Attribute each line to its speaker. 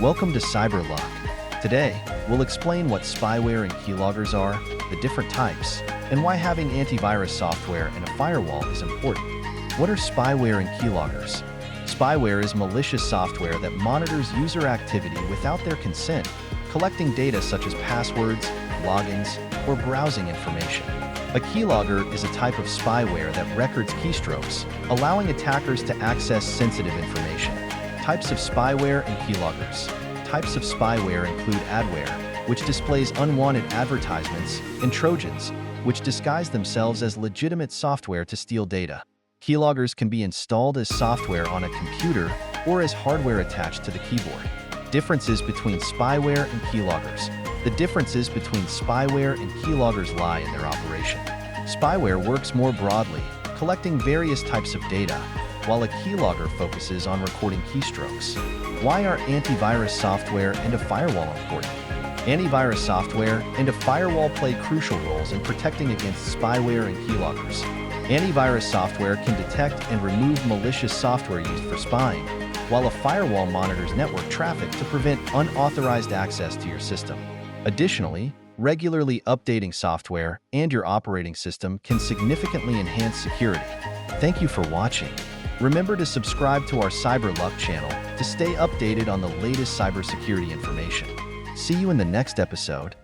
Speaker 1: Welcome to CyberLock. Today, we'll explain what spyware and keyloggers are, the different types, and why having antivirus software and a firewall is important. What are spyware and keyloggers? Spyware is malicious software that monitors user activity without their consent, collecting data such as passwords, logins, or browsing information. A keylogger is a type of spyware that records keystrokes, allowing attackers to access sensitive information. Types of spyware and keyloggers. Types of spyware include adware, which displays unwanted advertisements, and Trojans, which disguise themselves as legitimate software to steal data. Keyloggers can be installed as software on a computer or as hardware attached to the keyboard. Differences between spyware and keyloggers. The differences between spyware and keyloggers lie in their operation. Spyware works more broadly, collecting various types of data, while a keylogger focuses on recording keystrokes. Why are antivirus software and a firewall important? Antivirus software and a firewall play crucial roles in protecting against spyware and keyloggers. Antivirus software can detect and remove malicious software used for spying, while a firewall monitors network traffic to prevent unauthorized access to your system. Additionally, regularly updating software and your operating system can significantly enhance security. Thank you for watching. Remember to subscribe to our CyberLock channel to stay updated on the latest cybersecurity information. See you in the next episode.